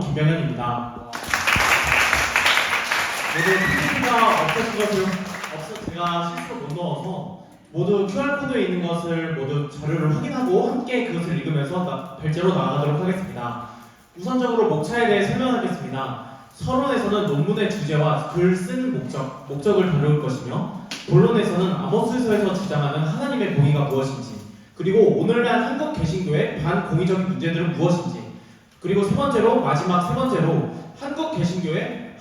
김병현입니다. 모두 PPT가 제가 실수로 못 넣어서 모두 QR코드에 있는 것을 모두 자료를 확인하고 함께 그것을 읽으면서 별제로 나아가도록 하겠습니다. 우선적으로 목차에 대해 설명하겠습니다. 서론에서는 논문의 주제와 글 쓰는 목적을 다룰 것이며, 본론에서는 아모스서에서 주장하는 하나님의 공의가 무엇인지, 그리고 오늘날 한국 개신교의 반공의적인 문제들은 무엇인지, 그리고 마지막 세 번째로 한국 개신교의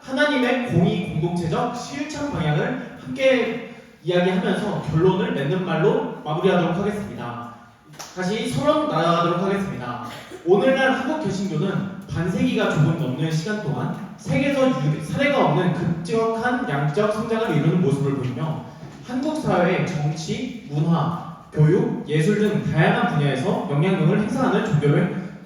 하나님의 공의 공동체적 실천 방향을 함께 이야기하면서 결론을 맺는 말로 마무리하도록 하겠습니다. 다시 서론 나아가도록 하겠습니다. 오늘날 한국 개신교는 반세기가 조금 넘는 시간 동안 세계에서 사례가 없는 급격한 양적 성장을 이루는 모습을 보이며, 한국 사회의 정치, 문화, 교육, 예술 등 다양한 분야에서 영향력을 행사하는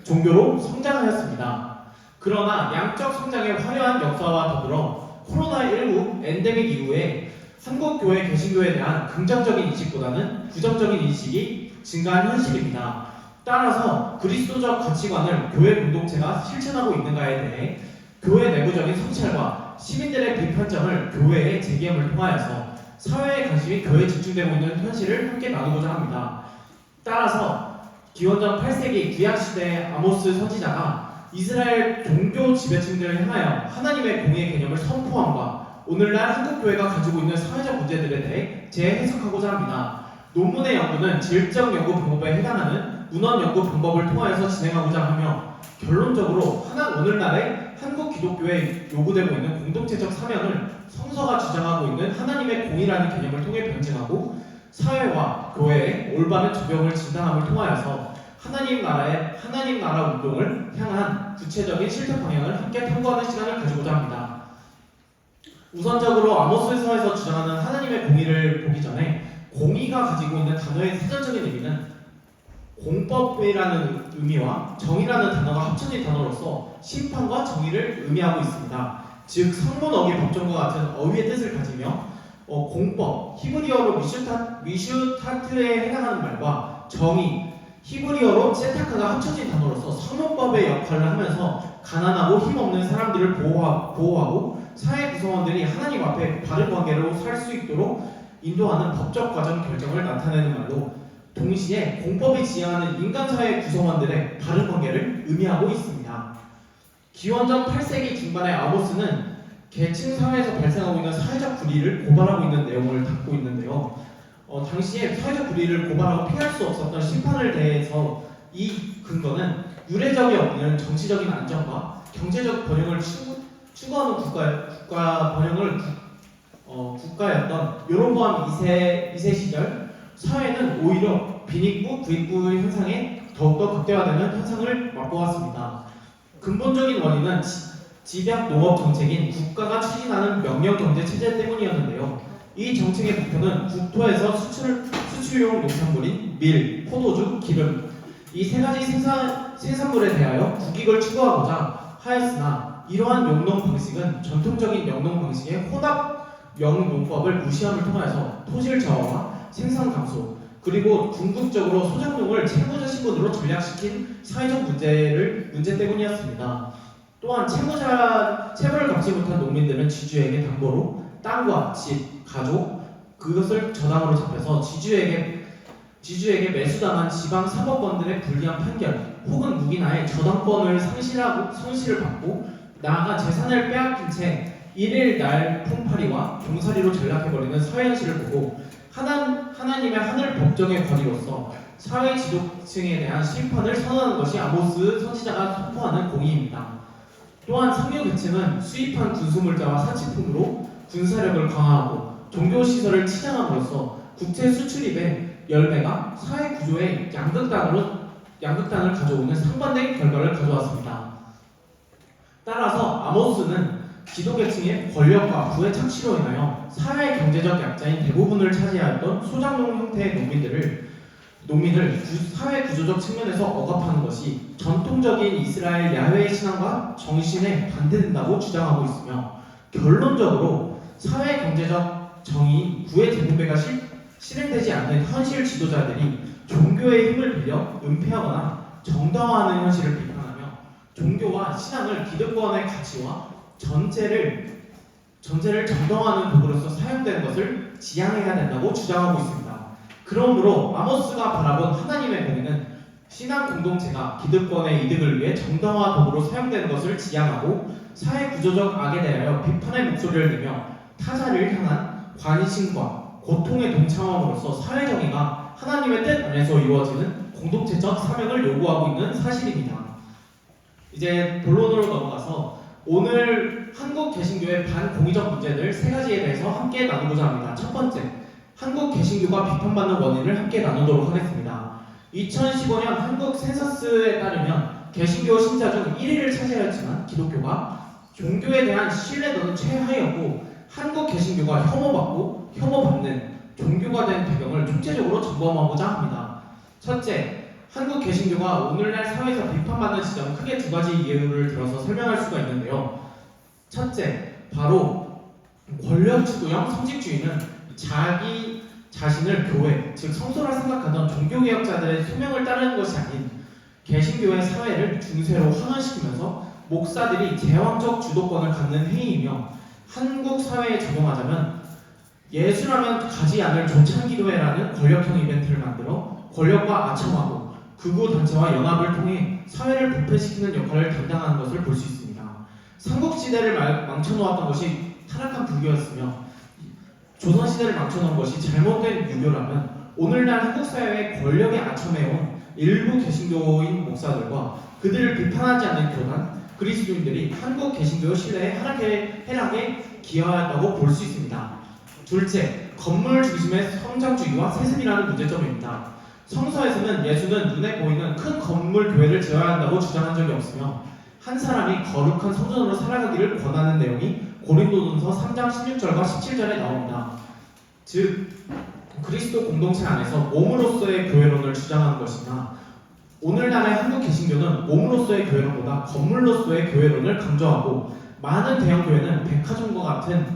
종교로 성장하였습니다. 그러나 양적 성장의 화려한 역사와 더불어 코로나19 엔데믹 이후에 한국 교회 개신교에 대한 긍정적인 인식보다는 부정적인 인식이 증가한 현실입니다. 따라서 그리스도적 가치관을 교회 공동체가 실천하고 있는가에 대해 교회 내부적인 성찰과 시민들의 비판점을 교회에 제기함을 통하여서 사회의 관심이 교회에 집중되고 있는 현실을 함께 나누고자 합니다. 따라서 기원전 8세기 구약시대의 아모스 선지자가 이스라엘 종교 지배층들을 향하여 하나님의 공의의 개념을 선포함과 오늘날 한국교회가 가지고 있는 사회적 문제들에 대해 재해석하고자 합니다. 논문의 연구는 질적 연구 방법에 해당하는 문헌 연구 방법을 통하여서 진행하고자 하며, 결론적으로 오늘날의 한국 기독교에 요구되고 있는 공동체적 사명을 성서가 주장하고 있는 하나님의 공의라는 개념을 통해 변증하고 사회와 교회의 올바른 적용을 진단함을 통하여서 하나님 나라 운동을 향한 구체적인 실천 방향을 함께 탐구하는 시간을 가지고자 합니다. 우선적으로 아모스서에서 주장하는 하나님의 공의를 보기 전에 공의가 가지고 있는 단어의 사전적인 의미는 공법이라는 의미와 정의라는 단어가 합쳐진 단어로서 심판과 정의를 의미하고 있습니다. 즉 성문어기 법정과 같은 어휘의 뜻을 가지며 공법, 히브리어로 미슈타트에 해당하는 말과 정의, 히브리어로 세타카가 합쳐진 단어로서 성문법의 역할을 하면서 가난하고 힘없는 사람들을 보호하고 사회 구성원들이 하나님 앞에 바른 관계로 살 수 있도록 인도하는 법적 과정 결정을 나타내는 말로, 동시에 공법이 지향하는 인간사회 구성원들의 바른 관계를 의미하고 있습니다. 기원전 8세기 중반의 아모스는 계층 사회에서 발생하고 있는 사회적 불의를 고발하고 있는 내용을 담고 있는데요. 당시에 사회적 불의를 고발하고 피할 수 없었던 심판을 대해서 이 근거는 유례적이 없는 정치적인 안정과 경제적 번영을 추구하는 국가였던 여로보암 2세 시절 사회는 오히려 빈익부, 부익부 현상에 더욱더 극대화되는 현상을 맛보았습니다. 근본적인 원인은 집약 농업 정책인 국가가 추진하는 명령 경제 체제 때문이었는데요. 이 정책의 목표는 국토에서 수출용 농산물인 밀, 포도주, 기름, 이 세 가지 생산물에 대하여 국익을 추구하고자 하였으나, 이러한 영농 방식은 전통적인 영농 방식의 혼합 영농법을 무시함을 통하여서 토질 저하와 생산 감소, 그리고 궁극적으로 소작농을 채무자 신분으로 전락시킨 사회적 문제 때문이었습니다. 또한 채무를 갚지 못한 농민들은 지주에게 담보로 땅과 집, 가족, 그것을 저당으로 잡혀서 지주에게 매수당한 지방 사법권들의 불리한 판결 혹은 묵인하에 저당권을 성실을 받고 나아가 재산을 빼앗긴 채 일일 날 품팔이와 종살이로 전락해버리는 사회 현실을 보고 하나님의 하늘 법정의 권위로서 사회 지도층에 대한 심판을 선언하는 것이 아모스 선지자가 선포하는 공의입니다. 또한 상류 계층은 수입한 군수물자와 사치품으로 군사력을 강화하고 종교시설을 치장함으로써 국채 수출입의 열매가 사회 구조의 양극단을 가져오는 상반된 결과를 가져왔습니다. 따라서 아모스는 기독계층의 권력과 부의 착취로 인하여 사회 경제적 약자인 대부분을 차지하였던 소작농 형태의 농민을 사회 구조적 측면에서 억압하는 것이 전통적인 이스라엘 야훼 신앙과 정신에 반대된다고 주장하고 있으며, 결론적으로 사회 경제적 정의인 구의 대분배가 실행되지 않는 현실 지도자들이 종교의 힘을 빌려 은폐하거나 정당화하는 현실을 비판하며 종교와 신앙을 기득권의 가치와 전제를 정당화하는 도구로서 사용되는 것을 지양해야 된다고 주장하고 있습니다. 그러므로 아모스가 바라본 하나님의 공의는 신앙 공동체가 기득권의 이득을 위해 정당화 도구로 사용되는 것을 지양하고 사회 구조적 악에 대하여 비판의 목소리를 내며 타자를 향한 관심과 고통의 동참함으로써 사회 정의가 하나님의 뜻 안에서 이루어지는 공동체적 사명을 요구하고 있는 사실입니다. 이제 본론으로 넘어가서 오늘 한국 개신교의 반공의적 문제들 세 가지에 대해서 함께 나누고자 합니다. 첫 번째, 한국 개신교가 비판받는 원인을 함께 나누도록 하겠습니다. 2015년 한국 센서스에 따르면 개신교 신자 중 1위를 차지하였지만 기독교가 종교에 대한 신뢰도는 최하였고 한국 개신교가 혐오받는 종교가 된 배경을 총체적으로 점검하고자 합니다. 첫째, 한국 개신교가 오늘날 사회에서 비판받는 지점 크게 두 가지 이유를 들어서 설명할 수가 있는데요. 첫째, 바로 권력 추구형 성직주의는 자기 자신을 교회, 즉 성소라 생각하던 종교개혁자들의 소명을 따르는 것이 아닌 개신교의 사회를 중세로 환원시키면서 목사들이 제왕적 주도권을 갖는 행위이며 한국 사회에 적용하자면 예수라면 가지 않을 조찬기도회라는 권력형 이벤트를 만들어 권력과 아첨하고 극우 단체와 연합을 통해 사회를 부패시키는 역할을 담당하는 것을 볼 수 있습니다. 삼국시대를 망쳐놓았던 것이 타락한 불교였으며 조선시대를 망쳐놓은 것이 잘못된 유교라면 오늘날 한국 사회의 권력에 아첨해온 일부 개신교인 목사들과 그들을 비판하지 않는 교단, 그리스도인들이 한국 개신교 신뢰의 하락에 기여하였다고 볼 수 있습니다. 둘째, 건물 중심의 성장주의와 세습이라는 문제점입니다. 성서에서는 예수는 눈에 보이는 큰 건물 교회를 지어야 한다고 주장한 적이 없으며 한 사람이 거룩한 성전으로 살아가기를 권하는 내용이 고린도전서 3장 16절과 17절에 나옵니다. 즉 그리스도 공동체 안에서 몸으로서의 교회론을 주장하는 것이나 오늘날의 한국 개신교는 몸으로서의 교회론보다 건물로서의 교회론을 강조하고 많은 대형 교회는 백화점과 같은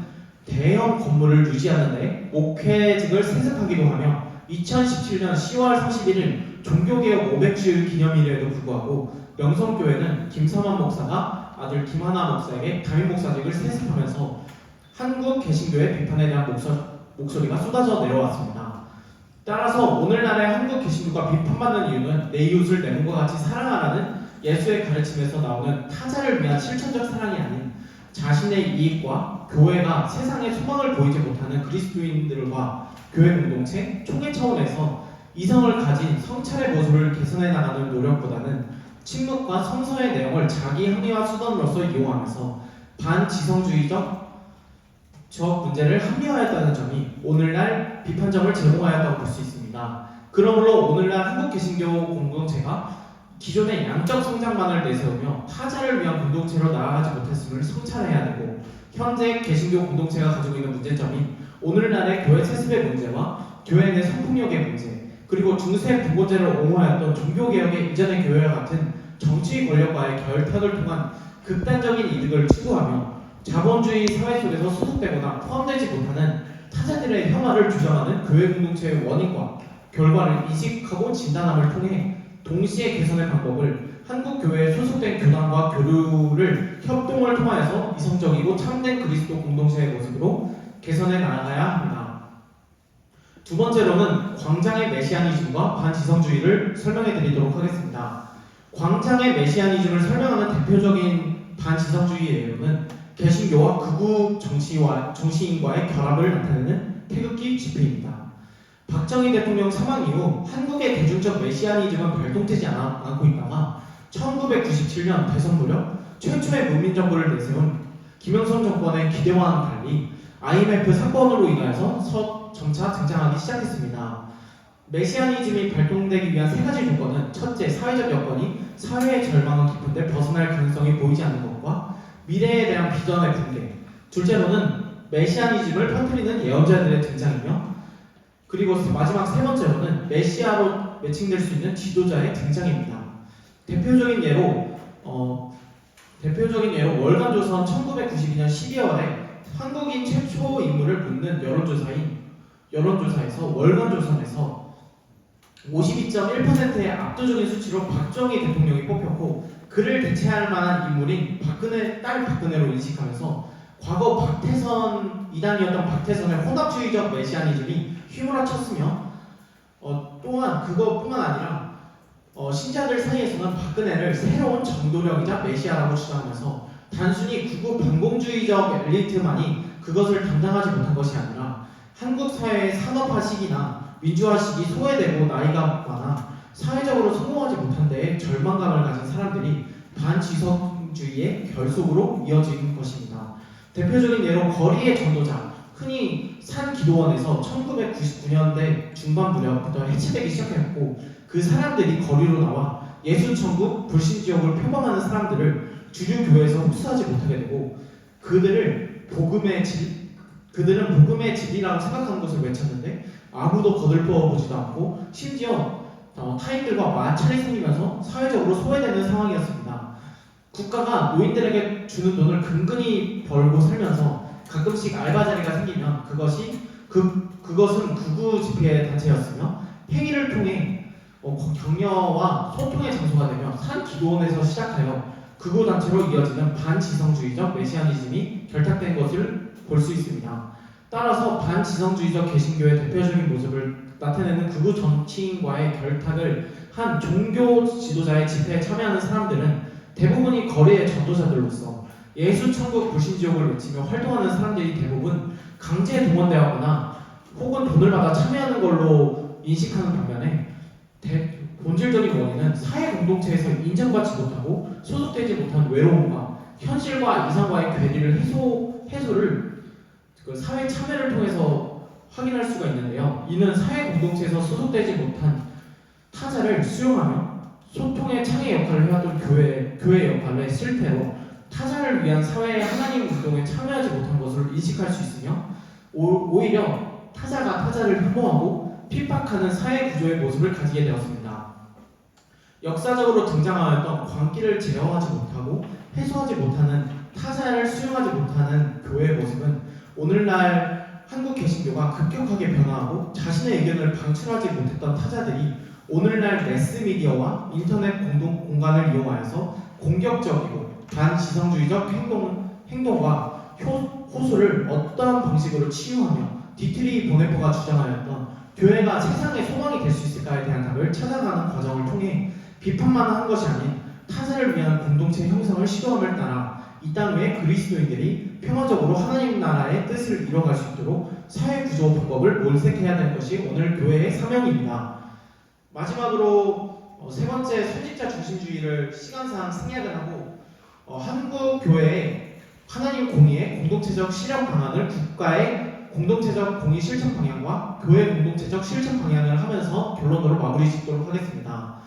대형 건물을 유지하는데 목회직을 세습하기도 하며 2017년 10월 31일 종교개혁 500주일 기념일에도 불구하고 명성교회는 김성환 목사가 아들 김하나 목사에게 담임 목사직을 세습하면서 한국 개신교의 비판에 대한 목소리가 쏟아져 내려왔습니다. 따라서 오늘날의 한국 개신교가 비판받는 이유는 내 이웃을 내 몸과 같이 사랑하라는 예수의 가르침에서 나오는 타자를 위한 실천적 사랑이 아닌 자신의 이익과 교회가 세상에 소망을 보이지 못하는 그리스도인들과 교회 공동체, 총회 차원에서 이성을 가진 성찰의 모습을 개선해 나가는 노력보다는 침묵과 성서의 내용을 자기 합리화 수단으로서 이용하면서 반지성주의적 문제를 합리화했다는 점이 오늘날 비판점을 제공하였다고 볼 수 있습니다. 그러므로 오늘날 한국 개신교 공동체가 기존의 양적 성장만을 내세우며 타자를 위한 공동체로 나아가지 못했음을 성찰해야 되고 현재 개신교 공동체가 가지고 있는 문제점이 오늘날의 교회 세습의 문제와 교회 내 성폭력의 문제 그리고 중세 부고제를 옹호하였던 종교개혁의 이전의 교회와 같은 정치 권력과의 결탁을 통한 극단적인 이득을 추구하며 자본주의 사회 속에서 소속되거나 포함되지 못하는 타자들의 혐오를 주장하는 교회 공동체의 원인과 결과를 인식하고 진단함을 통해 동시에 개선의 방법을 한국 교회에 소속된 교단과 교류를 협동을 통하여서 이성적이고 참된 그리스도 공동체의 모습으로 개선해 나가야 합니다. 두 번째로는 광장의 메시아니즘과 반지성주의를 설명해 드리도록 하겠습니다. 광장의 메시아니즘을 설명하는 대표적인 반지성주의 예로는 개신교와 극우 정치인과의 결합을 나타내는 태극기 집회입니다. 박정희 대통령 사망 이후 한국의 대중적 메시아니즘은 발동되지 않고 있다가 1997년 대선 무렵 최초의 문민정부를 내세운 김영삼 정권의 기대와는 달리 IMF 사건으로 인하여서 점차 등장하기 시작했습니다. 메시아니즘이 발동되기 위한 세 가지 조건은 첫째, 사회적 여건이 사회의 절망은 깊은데 벗어날 가능성이 보이지 않는 것과 미래에 대한 비전의 붕괴, 둘째로는 메시아니즘을 퍼뜨리는 예언자들의 등장이며 그리고 마지막 세 번째로는 메시아로 매칭될 수 있는 지도자의 등장입니다. 대표적인 예로 월간조선 1992년 12월에 한국인 최초 인물을 묻는 여론조사에서 월간조선에서 52.1%의 압도적인 수치로 박정희 대통령이 뽑혔고 그를 대체할 만한 인물인 박근혜 딸 박근혜로 인식하면서 과거 박태선 이단이었던 박태선의 혼합주의적 메시아니즘이 휘몰아쳤으며 또한 그것뿐만 아니라 신자들 사이에서는 박근혜를 새로운 정도령이자 메시아라고 주장하면서 단순히 극우 반공주의적 엘리트만이 그것을 감당하지 못한 것이 아니라 한국 사회의 산업화 시기나 민주화 시기 소외되고 나이가 많아 사회적으로 성공하지 못한 데에 절망감을 가진 사람들이 반지성주의의 결속으로 이어진 것입니다. 대표적인 예로 거리의 전도자, 흔히 산 기도원에서 1999년대 중반 무렵부터 해체되기 시작했고 그 사람들이 거리로 나와 예수천국, 불신지옥을 표방하는 사람들을 주류교회에서 흡수하지 못하게 되고 그들은 복음의 진리라고 생각하는 것을 외쳤는데 아무도 거들떠 보지도 않고 심지어 타인들과 마찰이 생기면서 사회적으로 소외되는 상황이었습니다. 국가가 노인들에게 주는 돈을 근근히 벌고 살면서 가끔씩 알바 자리가 생기면 그것은 극우 집회 단체였으며 행위를 통해 격려와 소통의 장소가 되며 산 기도원에서 시작하여 극우 단체로 이어지는 반지성주의적 메시아니즘이 결탁된 것을 볼 수 있습니다. 따라서 반지성주의적 개신교의 대표적인 모습을 나타내는 극우 정치인과의 결탁을 한 종교 지도자의 집회에 참여하는 사람들은 대부분이 거리의 전도자들로서 예수천국 불신지옥을 외치며 활동하는 사람들이 대부분 강제 동원되었거나 혹은 돈을 받아 참여하는 걸로 인식하는 반면에 본질적인 원인은 사회 공동체에서 인정받지 못하고 소속되지 못한 외로움과 현실과 이상과의 괴리를 해소를 사회 참여를 통해서 확인할 수가 있는데요. 이는 사회 공동체에서 소속되지 못한 타자를 수용하며 소통의 창의 역할을 해왔던 교회의 역할의 실패로 타자를 위한 사회의 하나님 운동에 참여하지 못한 것을 인식할 수 있으며 오히려 타자가 타자를 혐오하고 핍박하는 사회 구조의 모습을 가지게 되었습니다. 역사적으로 등장하였던 광기를 제어하지 못하고 해소하지 못하는 타자를 수용하지 못하는 교회의 모습은 오늘날 한국 개신교가 급격하게 변화하고 자신의 의견을 방출하지 못했던 타자들이 오늘날 매스미디어와 인터넷 공간을 이용하여서 공격적이고 반지성주의적 행동과 호소를 어떠한 방식으로 치유하며 디트리 보네포가 주장하였던 교회가 세상의 소망이 될 수 있을까에 대한 답을 찾아가는 과정을 통해 비판만 한 것이 아닌 타자를 위한 공동체 형성을 시도함을 따라 이 땅 위에 그리스도인들이 평화적으로 하나님 나라의 뜻을 이뤄갈 수 있도록 사회 구조 방법을 모색해야 될 것이 오늘 교회의 사명입니다. 마지막으로 세 번째 선지자 중심주의를 시간상 생략을 하고 한국 교회의 하나님 공의의 공동체적 실현 방안을 국가의 공동체적 공의 실천 방향과 교회 공동체적 실천 방향을 하면서 결론으로 마무리 짓도록 하겠습니다.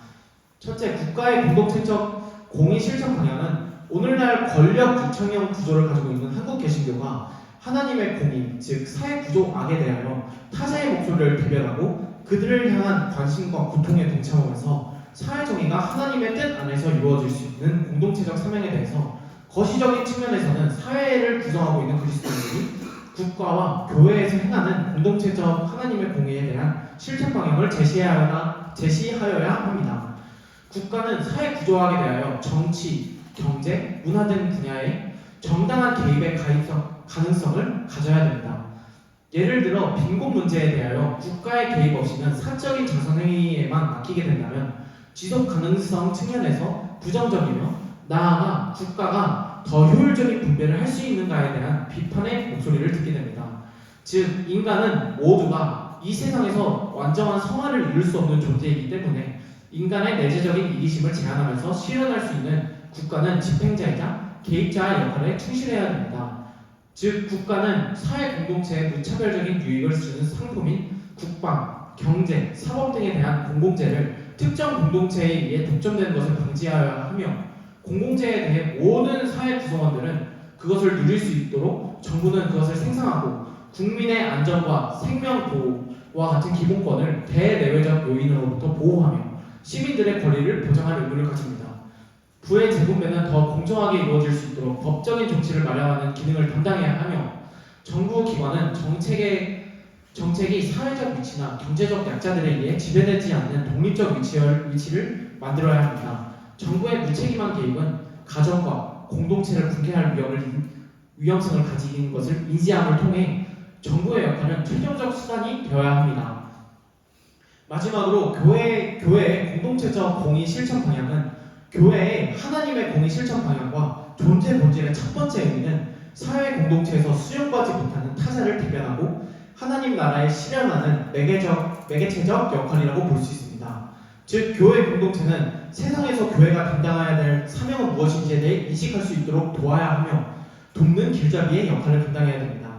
첫째, 국가의 공동체적 공의 실천 방향은 오늘날 권력 유착형 구조를 가지고 있는 한국 개신교가 하나님의 공의, 즉 사회 구조 악에 대하여 타자의 목소리를 대변하고 그들을 향한 관심과 고통에 동참하면서 사회 정의가 하나님의 뜻 안에서 이루어질 수 있는 공동체적 사명에 대해서 거시적인 측면에서는 사회를 구성하고 있는 그리스도인들이 국가와 교회에서 행하는 공동체적 하나님의 공의에 대한 실천 방향을 제시하여야 합니다. 국가는 사회 구조학에 대하여 정치, 경제, 문화 등 분야에 정당한 개입의 가능성을 가져야 됩니다. 예를 들어 빈곤 문제에 대하여 국가의 개입 없이는 사적인 자선행위에만 맡기게 된다면 지속 가능성 측면에서 부정적이며 나아가 국가가 더 효율적인 분배를 할 수 있는가에 대한 비판의 목소리를 듣게 됩니다. 즉 인간은 모두가 이 세상에서 완전한 성화를 이룰 수 없는 존재이기 때문에 인간의 내재적인 이기심을 제한하면서 실현할 수 있는 국가는 집행자이자 개입자의 역할에 충실해야 됩니다. 즉 국가는 사회 공동체에 무차별적인 유익을 주는 상품인 국방, 경제, 사법 등에 대한 공공재를 특정 공동체에 의해 독점되는 것을 방지하여야 하며 공공재에 대해 모든 사회 구성원들은 그것을 누릴 수 있도록 정부는 그것을 생산하고 국민의 안전과 생명 보호와 같은 기본권을 대내외적 요인으로부터 보호하며 시민들의 권리를 보장할 의무를 가집니다. 부의 재분배는 더 공정하게 이루어질 수 있도록 법적인 조치를 마련하는 기능을 담당해야 하며 정부 기관은 정책이 사회적 위치나 경제적 약자들에 의해 지배되지 않는 독립적 위치를 만들어야 합니다. 정부의 무책임한 개입은 가정과 공동체를 붕괴할 위험성을 가진 것을 인지함을 통해 정부의 역할은 최종적 수단이 되어야 합니다. 마지막으로 교회의 공동체적 공의 실천 방향은 교회의 하나님의 공의 실천 방향과 존재 본질의 첫 번째 의미는 사회 공동체에서 수용받지 못하는 타자를 대변하고 하나님 나라에 실현하는 매개체적 역할이라고 볼 수 있습니다. 즉 교회 공동체는 세상에서 교회가 감당해야 될 사명은 무엇인지에 대해 인식할 수 있도록 도와야 하며 돕는 길잡이의 역할을 감당해야 됩니다.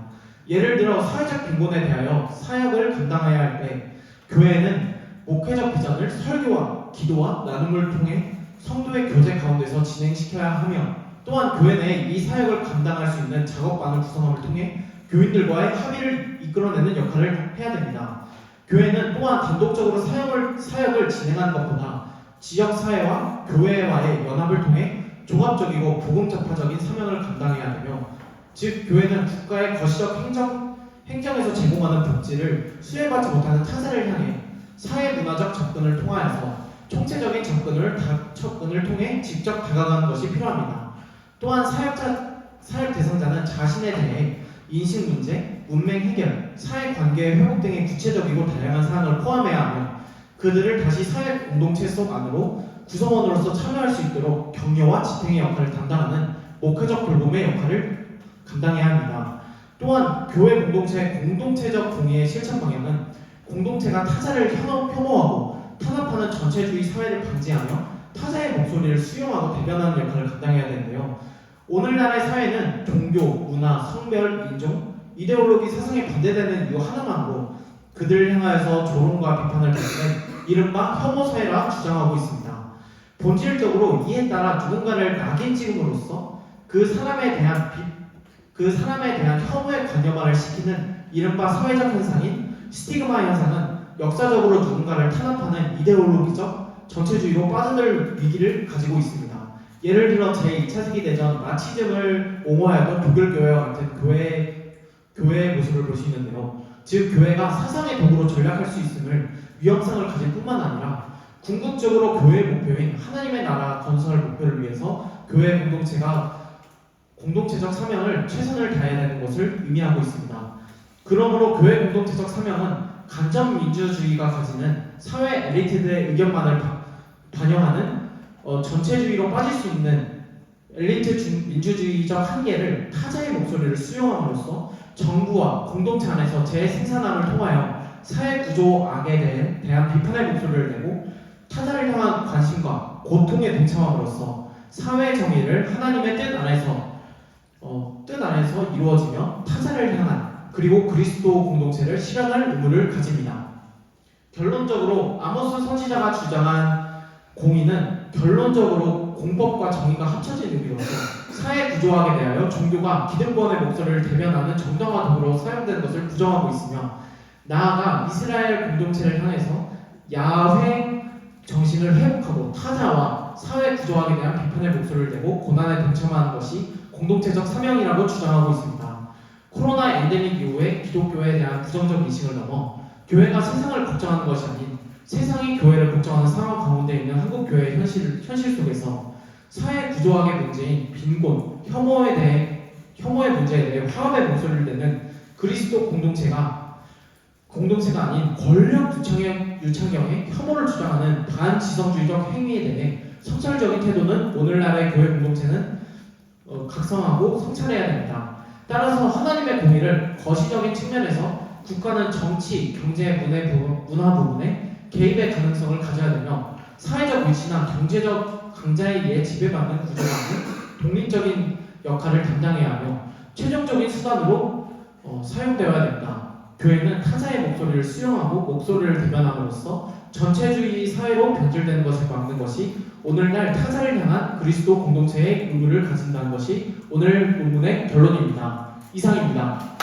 예를 들어 사회적 빈곤에 대하여 사역을 감당해야 할 때 교회는 목회적 비전을 설교와 기도와 나눔을 통해 성도의 교제 가운데서 진행시켜야 하며 또한 교회 내에 이 사역을 감당할 수 있는 작업반을 구성함을 통해 교인들과의 합의를 이끌어내는 역할을 해야 됩니다. 교회는 또한 단독적으로 사역을 진행하는 것보다 지역사회와 교회와의 연합을 통해 종합적이고 복음적파적인 사명을 감당해야 되며 즉 교회는 국가의 거시적 행정에서 제공하는 복지를 수혜받지 못하는 타자를 향해 사회문화적 접근을 통하여서 총체적인 접근을 통해 직접 다가가는 것이 필요합니다. 또한 사역 대상자는 자신에 대해 인식 문제, 문맹 해결, 사회관계의 회복 등의 구체적이고 다양한 사항을 포함해야 하며 그들을 다시 사회 공동체 속 안으로 구성원으로서 참여할 수 있도록 격려와 지탱의 역할을 담당하는 목회적 돌봄의 역할을 감당해야 합니다. 또한 교회 공동체의 공동체적 공의의 실천 방향은 공동체가 타자를 혐오하고 탄압하는 전체주의 사회를 방지하며 타자의 목소리를 수용하고 대변하는 역할을 감당해야 되는데요. 오늘날의 사회는 종교, 문화, 성별, 인종, 이데올로기 사상에 반대되는 이유 하나만으로 그들을 향하여서 조롱과 비판을 던지는 이른바 혐오 사회라 주장하고 있습니다. 본질적으로 이에 따라 누군가를 낙인 찍음으로써 그 사람에 대한 혐오의 관념화를 시키는 이른바 사회적 현상인 스티그마 현상은 역사적으로 누군가를 탄압하는 이데올로기적 전체주의로 빠져들 위기를 가지고 있습니다. 예를 들어 제2차 세계대전 나치즘을 옹호하였던 독일교회와 같은 교회의 모습을 볼 수 있는데요. 즉 교회가 사상의 도구로 전략할 수 있음을 위험성을 가질 뿐만 아니라 궁극적으로 교회의 목표인 하나님의 나라 건설 목표를 위해서 교회 공동체적 사명을 최선을 다해야 되는 것을 의미하고 있습니다. 그러므로 교회 공동체적 사명은 간접 민주주의가 가지는 사회 엘리트들의 의견만을 반영하는 전체주의로 빠질 수 있는 엘리트 민주주의적 한계를 타자의 목소리를 수용함으로써 정부와 공동체 안에서 재생산함을 통하여 사회 구조 악에 대한 비판의 목소리를 내고 타자를 향한 관심과 고통에 동참함으로써 사회 정의를 하나님의 뜻 안에서 이루어지며 타자를 향한 그리고 그리스도 공동체를 실현할 의무를 가집니다. 결론적으로 아모스 선지자가 주장한 공의는 결론적으로 공법과 정의가 합쳐진 의미로서 사회 구조학에 대하여 종교가 기득권의 목소리를 대변하는 정당화 도구로 사용되는 것을 부정하고 있으며 나아가 이스라엘 공동체를 향해서 야훼 정신을 회복하고 타자와 사회 구조학에 대한 비판의 목소리를 내고 고난에 동참하는 것이 공동체적 사명이라고 주장하고 있습니다. 코로나 엔데믹 이후에 기독교에 대한 부정적 인식을 넘어 교회가 세상을 걱정하는 것이 아닌 세상이 교회를 걱정하는 상황 가운데 있는 한국 교회의 현실 속에서 사회 구조학의 문제인 빈곤, 혐오의 문제에 대해 화합의 목소리를 내는 그리스도 공동체가 아닌 권력 유창경의 혐오를 주장하는 반지성주의적 행위에 대해 성찰적인 태도는 오늘날의 교회 공동체는 각성하고 성찰해야 됩니다. 따라서 하나님의 공의를 거시적인 측면에서 국가는 정치, 경제, 문화 부분에 개입의 가능성을 가져야 되며 사회적 위치나 경제적 강자에 의해 지배받는 구조가 아닌 독립적인 역할을 담당해야 하며 최종적인 수단으로 사용되어야 됩니다. 교회는 타자의 목소리를 수용하고 목소리를 대변함으로써 전체주의 사회로 변질되는 것을 막는 것이 오늘날 타자를 향한 그리스도 공동체의 의무를 가진다는 것이 오늘 본문의 결론입니다. 이상입니다.